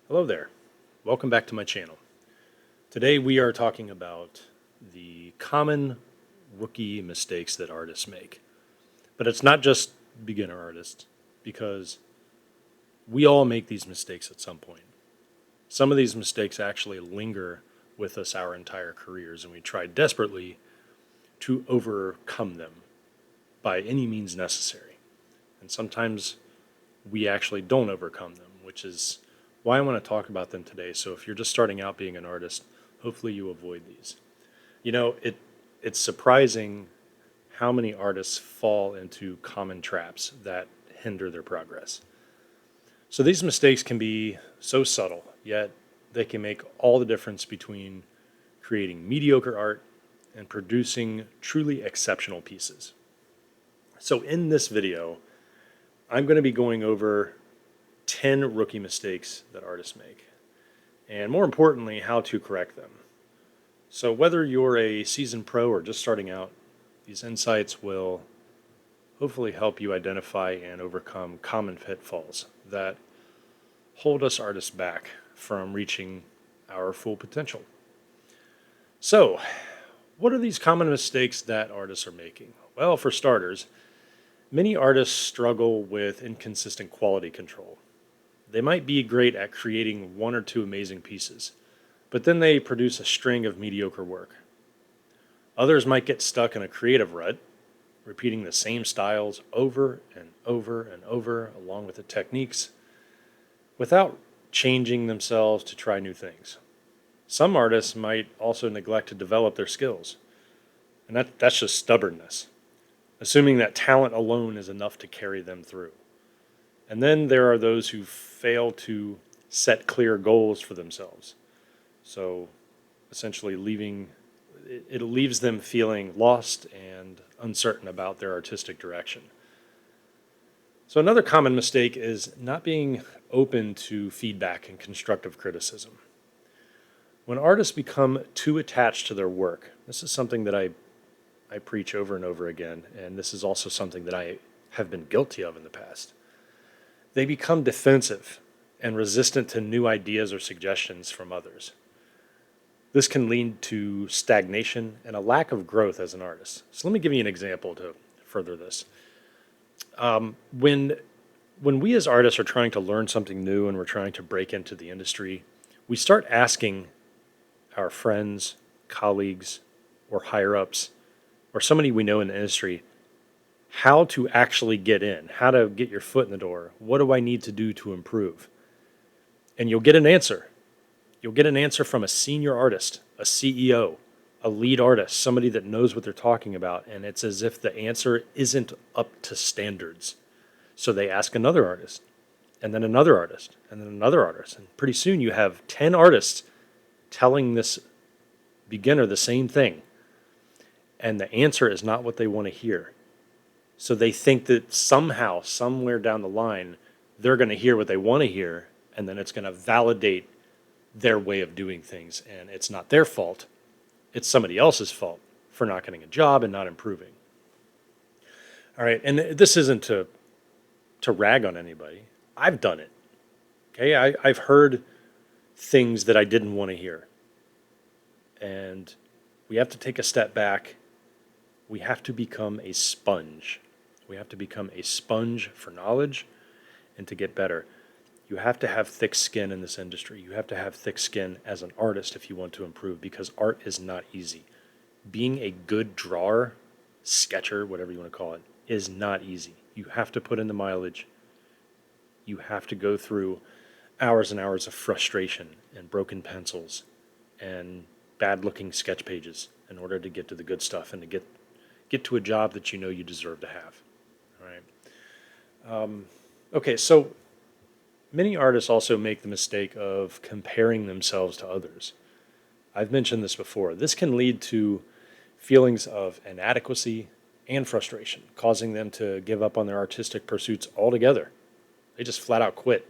Hello there. Welcome back to my channel. Today we are talking about the common rookie mistakes that artists make. But it's not just beginner artists, because we all make these mistakes at some point. Some of these mistakes actually linger with us our entire careers, and we try desperately to overcome them by any means necessary. And sometimes we actually don't overcome them, which is why I want to talk about them today. So if you're just starting out being an artist, hopefully you avoid these. It's surprising how many artists fall into common traps that hinder their progress. So these mistakes can be so subtle, yet they can make all the difference between creating mediocre art and producing truly exceptional pieces. So in this video, I'm going to be going over 10 rookie mistakes that artists make, and more importantly, how to correct them. So whether you're a seasoned pro or just starting out, these insights will hopefully help you identify and overcome common pitfalls that hold us artists back from reaching our full potential. So, what are these common mistakes that artists are making? Well, for starters, many artists struggle with inconsistent quality control. They might be great at creating one or two amazing pieces, but then they produce a string of mediocre work. Others might get stuck in a creative rut, repeating the same styles over and over and over, along with the techniques, without changing themselves to try new things. Some artists might also neglect to develop their skills, and that's just stubbornness, assuming that talent alone is enough to carry them through. And then there are those who fail to set clear goals for themselves. So essentially it leaves them feeling lost and uncertain about their artistic direction. So another common mistake is not being open to feedback and constructive criticism. When artists become too attached to their work, this is something that I preach over and over again, and this is also something that I have been guilty of in the past. They become defensive and resistant to new ideas or suggestions from others. This can lead to stagnation and a lack of growth as an artist. So let me give you an example to further this. When we as artists are trying to learn something new and we're trying to break into the industry, we start asking our friends, colleagues, or higher ups, or somebody we know in the industry, how to actually get in, how to get your foot in the door. What do I need to do to improve? And you'll get an answer. You'll get an answer from a senior artist, a CEO, a lead artist, somebody that knows what they're talking about, and it's as if the answer isn't up to standards. So they ask another artist, and then another artist, and then another artist, and pretty soon you have 10 artists telling this beginner the same thing, and the answer is not what they want to hear. So they think that somehow, somewhere down the line, they're going to hear what they want to hear, and then it's going to validate their way of doing things. And it's not their fault. It's somebody else's fault for not getting a job and not improving. All right, and this isn't to rag on anybody. I've done it. Okay, I've heard things that I didn't want to hear. And we have to take a step back. We have to become a sponge. We have to become a sponge for knowledge and to get better. You have to have thick skin in this industry. You have to have thick skin as an artist if you want to improve, because art is not easy. Being a good drawer, sketcher, whatever you want to call it, is not easy. You have to put in the mileage. You have to go through hours and hours of frustration and broken pencils and bad-looking sketch pages in order to get to the good stuff and to get to a job that you know you deserve to have. All right. Okay, so many artists also make the mistake of comparing themselves to others. I've mentioned this before. This can lead to feelings of inadequacy and frustration, causing them to give up on their artistic pursuits altogether. They just flat out quit.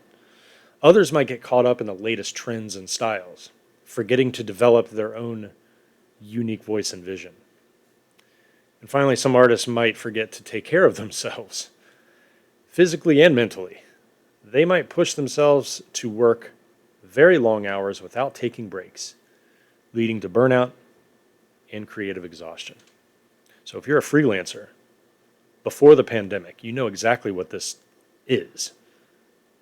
Others might get caught up in the latest trends and styles, forgetting to develop their own unique voice and vision. And finally, some artists might forget to take care of themselves, physically and mentally. They might push themselves to work very long hours without taking breaks, leading to burnout and creative exhaustion. So if you're a freelancer, before the pandemic, you know exactly what this is.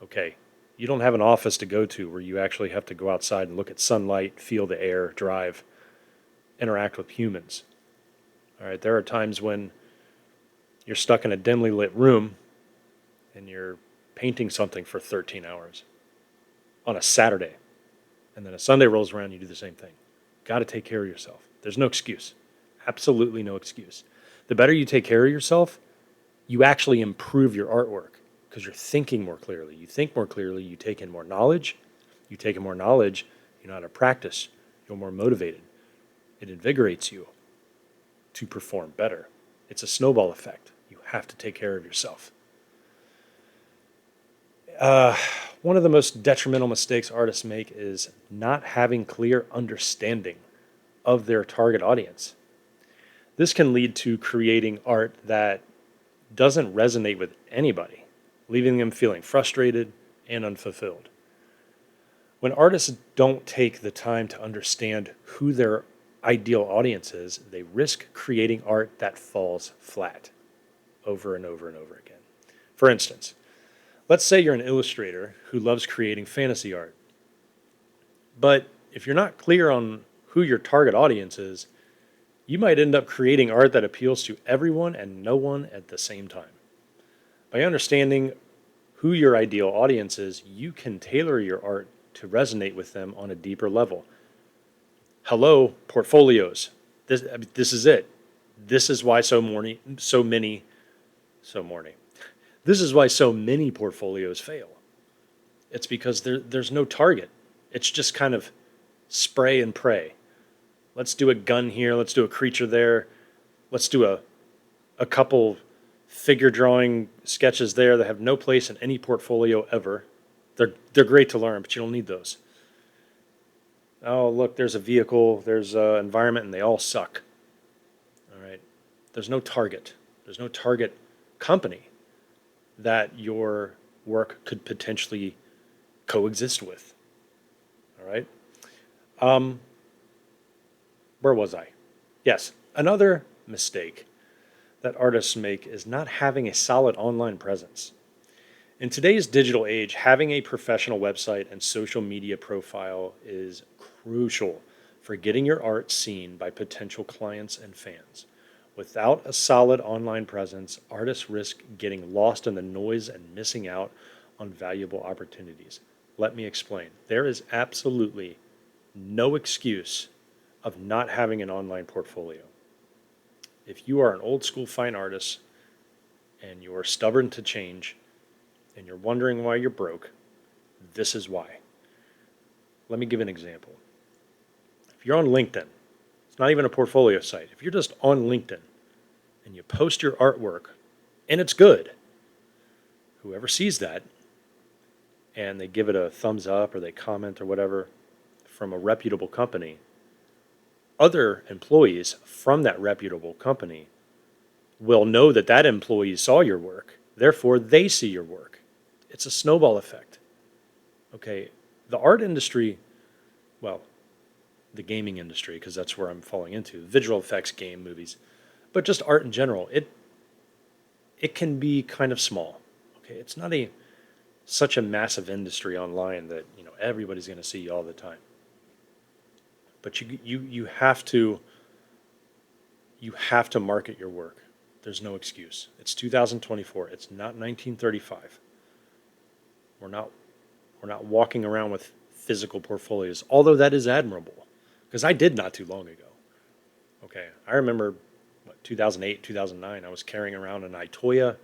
Okay, you don't have an office to go to where you actually have to go outside and look at sunlight, feel the air, drive, interact with humans. All right, there are times when you're stuck in a dimly lit room and you're painting something for 13 hours on a Saturday. And then a Sunday rolls around, you do the same thing. Got to take care of yourself. There's no excuse. Absolutely no excuse. The better you take care of yourself, you actually improve your artwork because you're thinking more clearly. You think more clearly, you take in more knowledge. You take in more knowledge, you know how to practice, you're more motivated. It invigorates you to perform better. It's a snowball effect. You have to take care of yourself. One of the most detrimental mistakes artists make is not having clear understanding of their target audience. This can lead to creating art that doesn't resonate with anybody, leaving them feeling frustrated and unfulfilled. When artists don't take the time to understand who their ideal audience is, they risk creating art that falls flat over and over and over again. For instance, let's say you're an illustrator who loves creating fantasy art. But if you're not clear on who your target audience is, you might end up creating art that appeals to everyone and no one at the same time. By understanding who your ideal audience is, you can tailor your art to resonate with them on a deeper level. Hello, portfolios. This is it. This is why This is why so many portfolios fail. It's because there's no target. It's just kind of spray and pray. Let's do a gun here. Let's do a creature there. Let's do a couple figure drawing sketches there that have no place in any portfolio ever. They're great to learn, but you don't need those. Oh, look, there's a vehicle, there's an environment, and they all suck. All right. There's no target. There's no target company that your work could potentially coexist with. All right. Where was I? Yes. Another mistake that artists make is not having a solid online presence. In today's digital age, having a professional website and social media profile is crucial for getting your art seen by potential clients and fans. Without a solid online presence, artists risk getting lost in the noise and missing out on valuable opportunities. Let me explain. There is absolutely no excuse of not having an online portfolio. If you are an old school fine artist and you're stubborn to change and you're wondering why you're broke, this is why. Let me give an example. If you're on LinkedIn, it's not even a portfolio site. If you're just on LinkedIn and you post your artwork and it's good, whoever sees that and they give it a thumbs up or they comment or whatever from a reputable company, other employees from that reputable company will know that that employee saw your work. Therefore, they see your work. It's a snowball effect. Okay, the art industry, well, the gaming industry, because that's where I'm falling into, visual effects, game, movies, but just art in general, it can be kind of small. Okay, it's not such a massive industry online that everybody's going to see you all the time. But you have to market your work. There's no excuse. It's 2024. It's not 1935. We're not walking around with physical portfolios, although that is admirable, because I did not too long ago. Okay, I remember 2008, 2009. I was carrying around an Itoya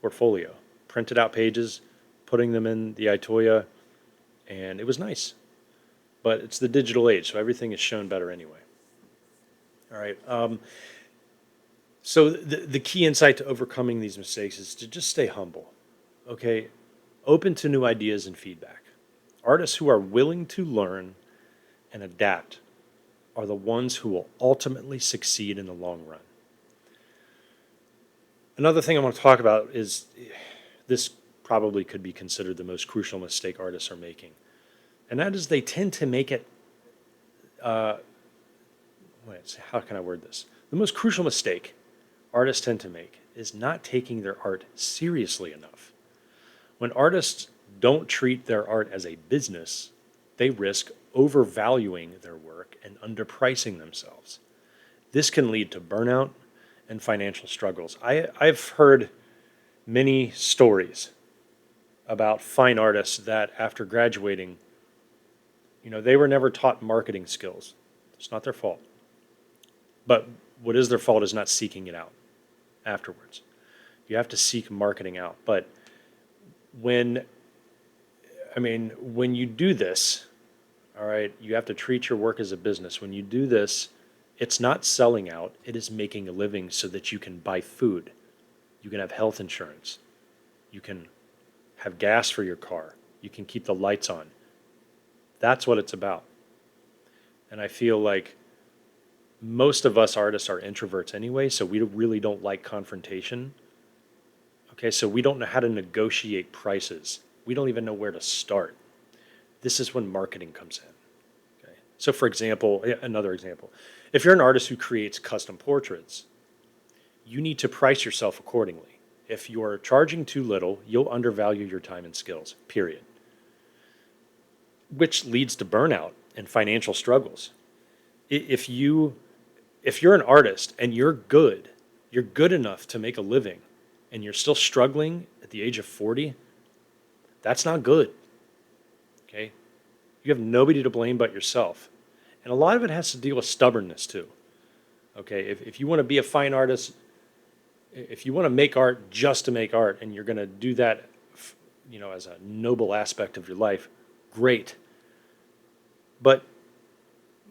portfolio, printed out pages, putting them in the Itoya, and it was nice. But it's the digital age, so everything is shown better anyway. All right. So the key insight to overcoming these mistakes is to just stay humble. Okay, open to new ideas and feedback. Artists who are willing to learn and adapt are the ones who will ultimately succeed in the long run. Another thing I want to talk about is this probably could be considered the most crucial mistake artists are making. And that is they tend to make it, how can I word this? The most crucial mistake artists tend to make is not taking their art seriously enough. When artists don't treat their art as a business, they risk overvaluing their work and underpricing themselves. This can lead to burnout and financial struggles. I've heard many stories about fine artists that after graduating, they were never taught marketing skills. It's not their fault. But what is their fault is not seeking it out afterwards. You have to seek marketing out. But when when you do this, all right, you have to treat your work as a business. When you do this, it's not selling out, it is making a living so that you can buy food. You can have health insurance. You can have gas for your car. You can keep the lights on. That's what it's about. And I feel like most of us artists are introverts anyway, so we really don't like confrontation. Okay, so we don't know how to negotiate prices. We don't even know where to start. This is when marketing comes in. Okay. So for example, another example, if you're an artist who creates custom portraits, you need to price yourself accordingly. If you're charging too little, you'll undervalue your time and skills, period. Which leads to burnout and financial struggles. If you're an artist and you're good enough to make a living, and you're still struggling at the age of 40, that's not good. Okay? You have nobody to blame but yourself. And a lot of it has to deal with stubbornness too. Okay, if you want to be a fine artist, if you want to make art just to make art, and you're going to do that, as a noble aspect of your life, great. But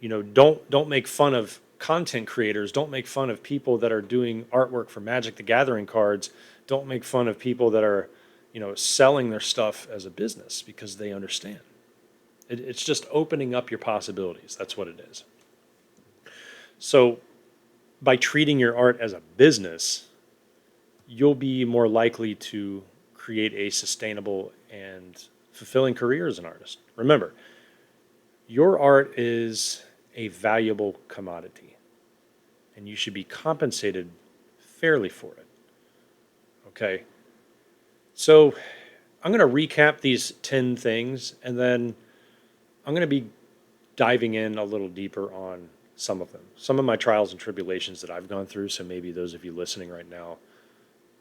don't make fun of content creators. Don't make fun of people that are doing artwork for Magic the Gathering cards. Don't make fun of people that are, selling their stuff as a business, because they understand. It's just opening up your possibilities. That's what it is. So by treating your art as a business, you'll be more likely to create a sustainable and fulfilling career as an artist. Remember, your art is a valuable commodity, and you should be compensated fairly for it. Okay? So I'm going to recap these 10 things, and then I'm going to be diving in a little deeper on some of them. Some of my trials and tribulations that I've gone through, so maybe those of you listening right now,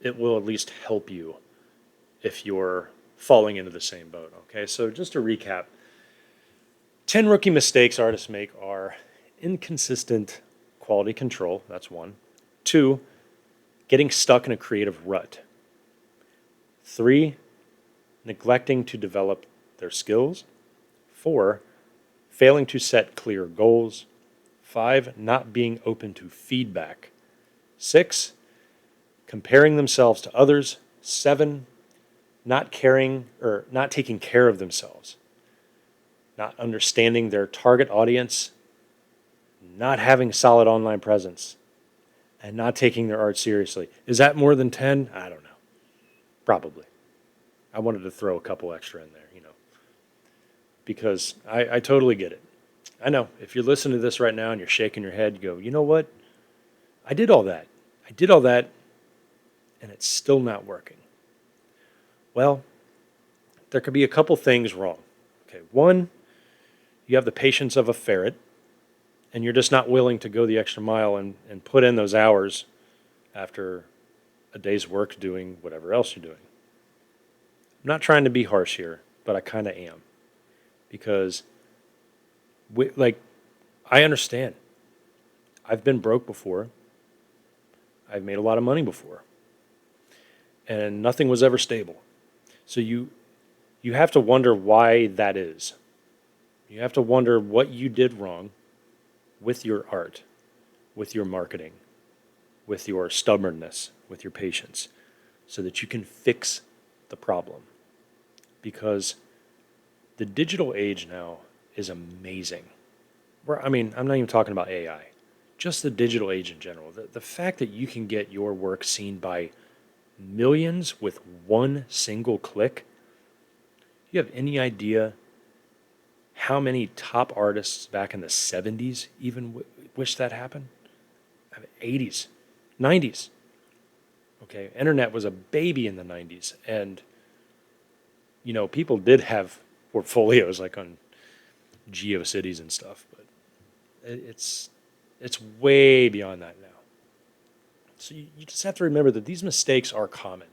it will at least help you if you're falling into the same boat. Okay, so just to recap, 10 rookie mistakes artists make are inconsistent quality control, that's one. 2, getting stuck in a creative rut. 3, neglecting to develop their skills. 4, failing to set clear goals. 5, not being open to feedback. 6, comparing themselves to others. 7, not taking care of themselves. Not understanding their target audience. Not having solid online presence. And not taking their art seriously. Is that more than 10? I don't know. Probably. I wanted to throw a couple extra in there, because I totally get it. I know, if you're listening to this right now and you're shaking your head, you go, you know what? I did all that. And it's still not working. Well, there could be a couple things wrong. Okay, one, you have the patience of a ferret, and you're just not willing to go the extra mile and put in those hours after a day's work doing whatever else you're doing. I'm not trying to be harsh here, but I kind of am. Because, I understand. I've been broke before. I've made a lot of money before. And nothing was ever stable. So you have to wonder why that is. You have to wonder what you did wrong with your art, with your marketing, with your stubbornness, with your patience, so that you can fix the problem. Because the digital age now is amazing. I'm not even talking about AI. Just the digital age in general. The fact that you can get your work seen by millions with one single click. You have any idea how many top artists back in the 70s even wish that happened? I mean, 80s, 90s. Okay, internet was a baby in the 90s, and people did have portfolios like on GeoCities and stuff, but it's it's way beyond that now. So you just have to remember that these mistakes are common.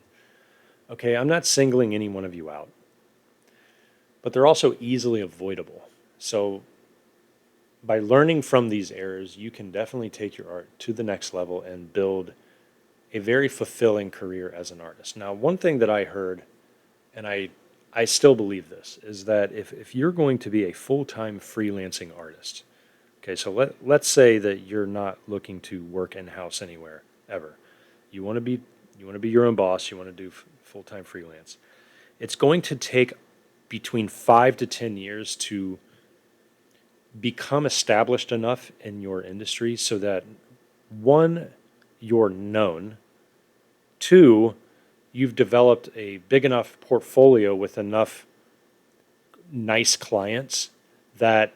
Okay, I'm not singling any one of you out, but they're also easily avoidable. So by learning from these errors, you can definitely take your art to the next level and build a very fulfilling career as an artist. Now, one thing that I heard, and I still believe this, is that if you're going to be a full-time freelancing artist, okay, so let's say that you're not looking to work in-house anywhere ever. You want to be your own boss, you want to do full-time freelance. It's going to take between 5 to 10 years to become established enough in your industry so that one, you're known, two, you've developed a big enough portfolio with enough nice clients that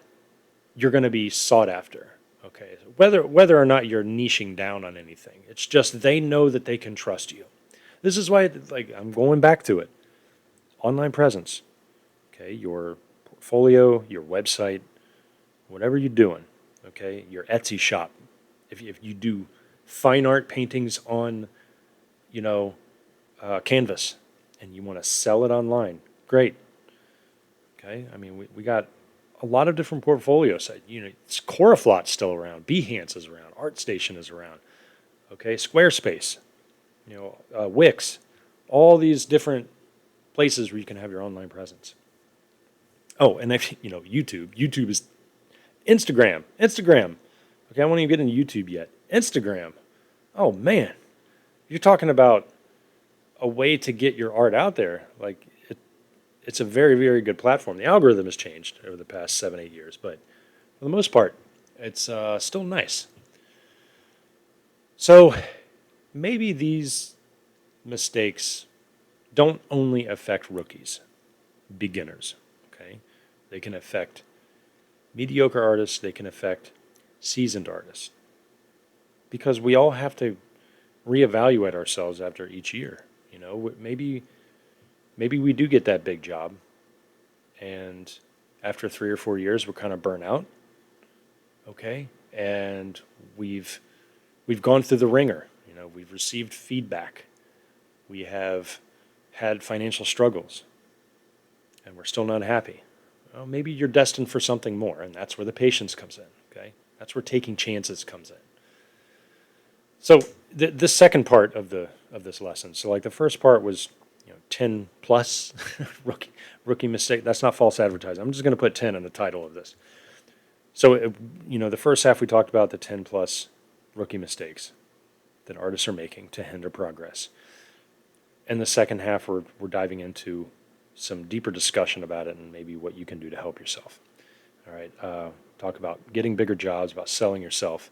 you're going to be sought after. Okay, whether or not you're niching down on anything, it's just they know that they can trust you. This is why, like, I'm going back to it. Online presence, okay, your portfolio, your website, whatever you're doing, okay, your Etsy shop. If you do fine art paintings on, you know, canvas, and you want to sell it online, great. Okay, I mean, we got a lot of different portfolios. Coraflot's still around, Behance is around, ArtStation is around. Okay, Squarespace, Wix, all these different places where you can have your online presence. Oh, and if YouTube. YouTube is Instagram. Okay, I won't even get into YouTube yet. Instagram. Oh man, you're talking about a way to get your art out there. Like it's a very, very good platform. The algorithm has changed over the past 7, 8 years, but for the most part, it's still nice. So maybe these mistakes don't only affect rookies, beginners. Okay, they can affect mediocre artists. They can affect seasoned artists, because we all have to reevaluate ourselves after each year. Maybe we do get that big job, and after 3 or 4 years, we're kind of burnt out. Okay, and we've gone through the ringer. We've received feedback. We have had financial struggles, and we're still not happy. Well, maybe you're destined for something more, and that's where the patience comes in. Okay, that's where taking chances comes in. So the second part of this lesson. So like the first part was 10 plus rookie mistake. That's not false advertising. I'm just going to put 10 in the title of this. So the first half we talked about the 10 plus rookie mistakes that artists are making to hinder progress. And the second half we're diving into some deeper discussion about it and maybe what you can do to help yourself. All right, talk about getting bigger jobs, about selling yourself.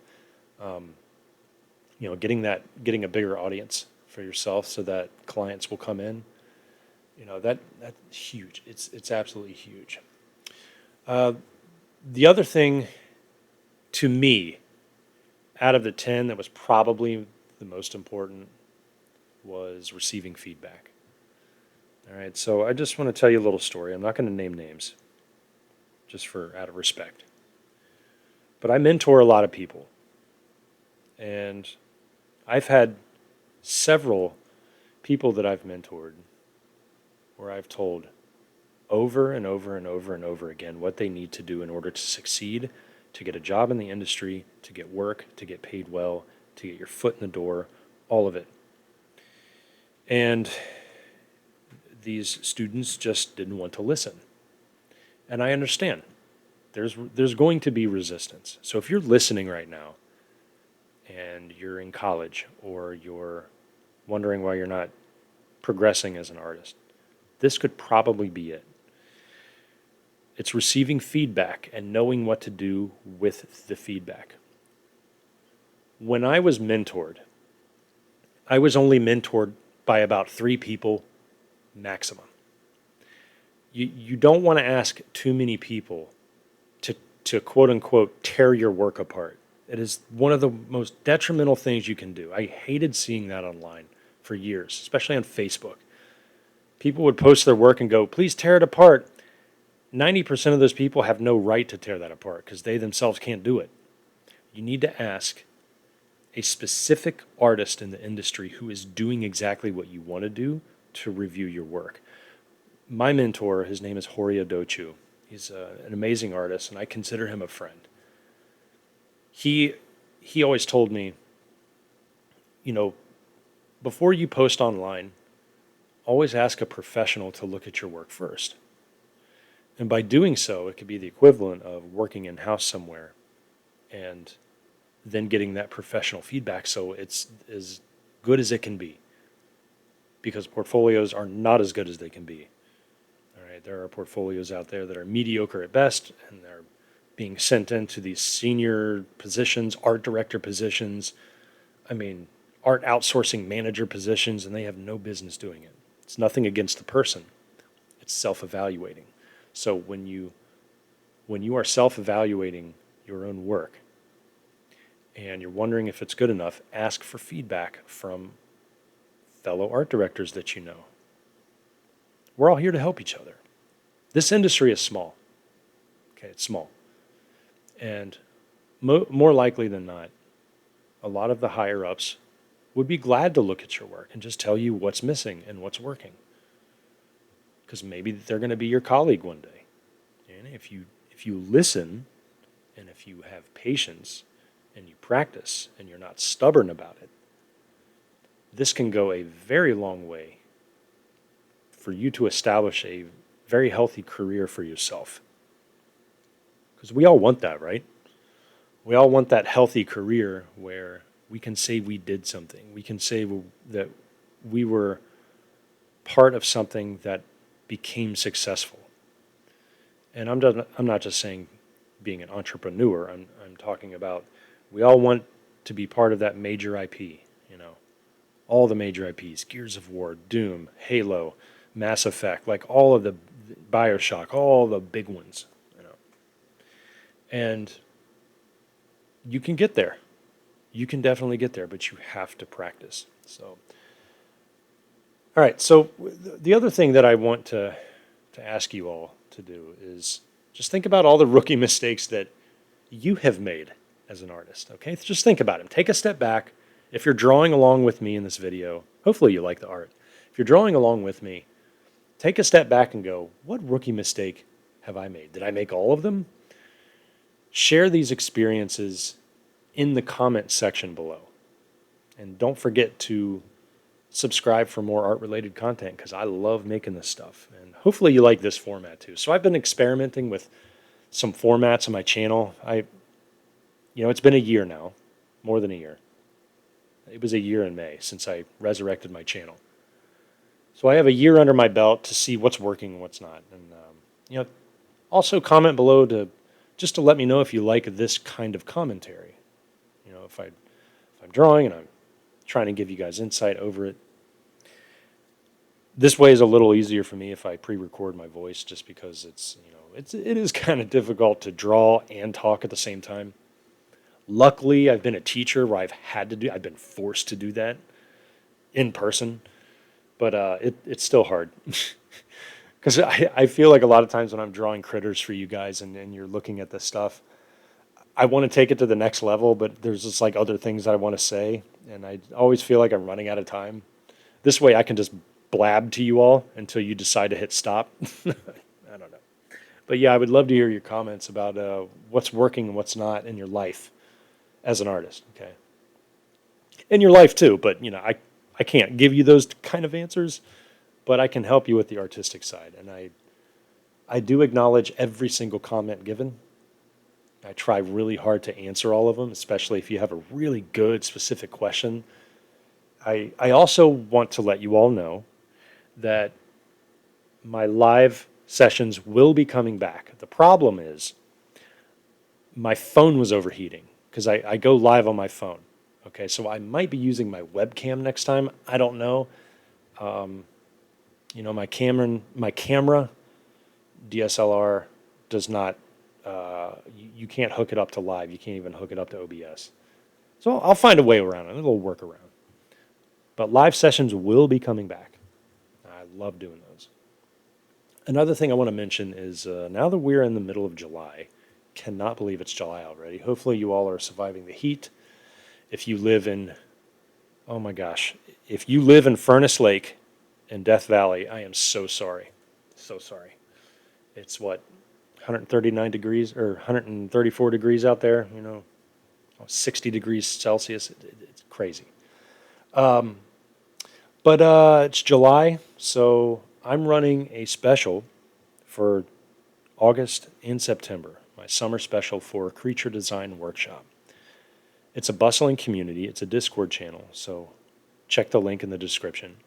Getting a bigger audience for yourself so that clients will come in. That's huge. It's absolutely huge. The other thing, to me, out of the 10 that was probably the most important, was receiving feedback. All right, so I just want to tell you a little story. I'm not going to name names, just out of respect. But I mentor a lot of people, and I've had several people that I've mentored where I've told over and over and over and over again what they need to do in order to succeed, to get a job in the industry, to get work, to get paid well, to get your foot in the door, all of it. And these students just didn't want to listen. And I understand. There's going to be resistance. So if you're listening right now and you're in college or you're wondering why you're not progressing as an artist, this could probably be it. It's receiving feedback and knowing what to do with the feedback. When I was mentored, I was only mentored by about 3 people maximum. You don't want to ask too many people to quote unquote tear your work apart. It is one of the most detrimental things you can do. I hated seeing that online for years, especially on Facebook. People would post their work and go, please tear it apart. 90% of those people have no right to tear that apart because they themselves can't do it. You need to ask a specific artist in the industry who is doing exactly what you want to do to review your work. My mentor, his name is Horia Dochu. He's an amazing artist, and I consider him a friend. He always told me, you know, before you post online, always ask a professional to look at your work first. And by doing so, it could be the equivalent of working in-house somewhere and then getting that professional feedback so it's as good as it can be. Because portfolios are not as good as they can be. All right, there are portfolios out there that are mediocre at best, and they're being sent into these senior positions, art director positions, art outsourcing manager positions, and they have no business doing it. It's nothing against the person. It's self-evaluating. So when you are self-evaluating your own work and you're wondering if it's good enough, ask for feedback from fellow art directors that you know. We're all here to help each other. This industry is small. Okay, it's small. And more likely than not, a lot of the higher ups would be glad to look at your work and just tell you what's missing and what's working. Because maybe they're going to be your colleague one day. And if you listen and if you have patience and you practice and you're not stubborn about it, this can go a very long way for you to establish a very healthy career for yourself. Because we all want that, right? We all want that healthy career where we can say we did something. We can say that we were part of something that became successful. And I'm not just saying being an entrepreneur. I'm talking about we all want to be part of that major IP, you know. All the major IPs, Gears of War, Doom, Halo, Mass Effect, like all of the BioShock, all the big ones, you know. And you can get there. You can definitely get there, but you have to practice. So, all right. So the other thing that I want to ask you all to do is just think about all the rookie mistakes that you have made as an artist. Okay, just think about them. Take a step back. If you're drawing along with me in this video, hopefully you like the art. If you're drawing along with me, take a step back and go, what rookie mistake have I made? Did I make all of them? Share these experiences in the comment section below. And don't forget to subscribe for more art-related content because I love making this stuff. And hopefully you like this format too. So I've been experimenting with some formats on my channel. It's been a year now, more than a year. It was a year in May since I resurrected my channel. So I have a year under my belt to see what's working and what's not. And also comment below to let me know if you like this kind of commentary. You know, if I'm drawing and I'm trying to give you guys insight over it. This way is a little easier for me if I pre-record my voice, just because it is kind of difficult to draw and talk at the same time. Luckily, I've been a teacher where I've been forced to do that in person, but it's still hard. Because I feel like a lot of times when I'm drawing critters for you guys and you're looking at this stuff, I want to take it to the next level, but there's just like other things that I want to say, and I always feel like I'm running out of time. This way I can just blab to you all until you decide to hit stop. I don't know. But yeah, I would love to hear your comments about what's working and what's not in your life as an artist, okay? In your life too, but I can't give you those kind of answers, but I can help you with the artistic side. And I do acknowledge every single comment given. I try really hard to answer all of them, especially if you have a really good specific question. I also want to let you all know that my live sessions will be coming back. The problem is my phone was overheating because I go live on my phone. Okay, so I might be using my webcam next time. I don't know. My camera DSLR does not you can't hook it up to live. You can't even hook it up to OBS. So I'll find a way around it, a little workaround. But live sessions will be coming back. I love doing those. Another thing I want to mention is now that we're in the middle of July, cannot believe it's July already. Hopefully you all are surviving the heat. If you live in, oh my gosh, if you live in Furnace Lake in Death Valley, I am so sorry. So sorry. It's what, 139 degrees or 134 degrees out there, 60 degrees Celsius. It's crazy. But it's July, so I'm running a special for August and September, my summer special for Creature Design Workshop. It's a bustling community. It's a Discord channel, so check the link in the description.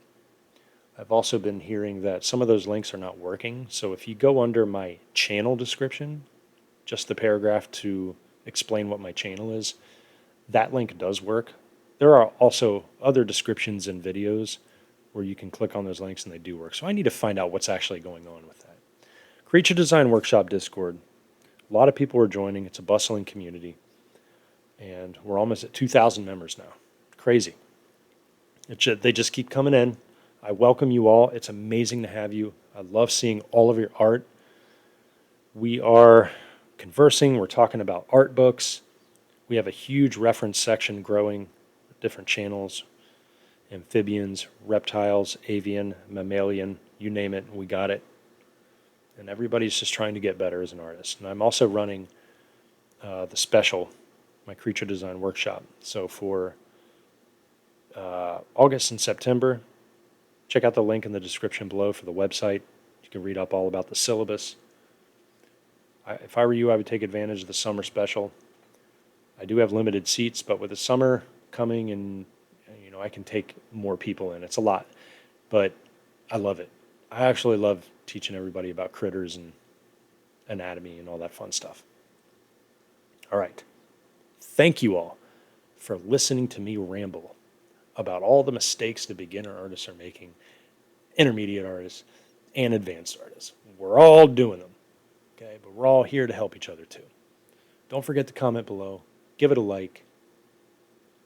I've also been hearing that some of those links are not working, so if you go under my channel description, just the paragraph to explain what my channel is, that link does work. There are also other descriptions and videos where you can click on those links and they do work. So I need to find out what's actually going on with that. Creature Design Workshop Discord. A lot of people are joining. It's a bustling community. And we're almost at 2,000 members now. Crazy. They just keep coming in. I welcome you all. It's amazing to have you. I love seeing all of your art. We are conversing. We're talking about art books. We have a huge reference section growing, different channels, amphibians, reptiles, avian, mammalian, you name it, we got it. And everybody's just trying to get better as an artist. And I'm also running the special, my Creature Design Workshop. So for August and September, check out the link in the description below for the website. You can read up all about the syllabus. If I were you, I would take advantage of the summer special. I do have limited seats, but with the summer coming and I can take more people in. It's a lot, but I love it. I actually love teaching everybody about critters and anatomy and all that fun stuff. All right. Thank you all for listening to me ramble about all the mistakes the beginner artists are making, intermediate artists, and advanced artists. We're all doing them, okay? But we're all here to help each other too. Don't forget to comment below, give it a like,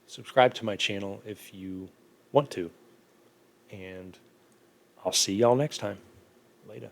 subscribe to my channel if you want to, and I'll see y'all next time. Later.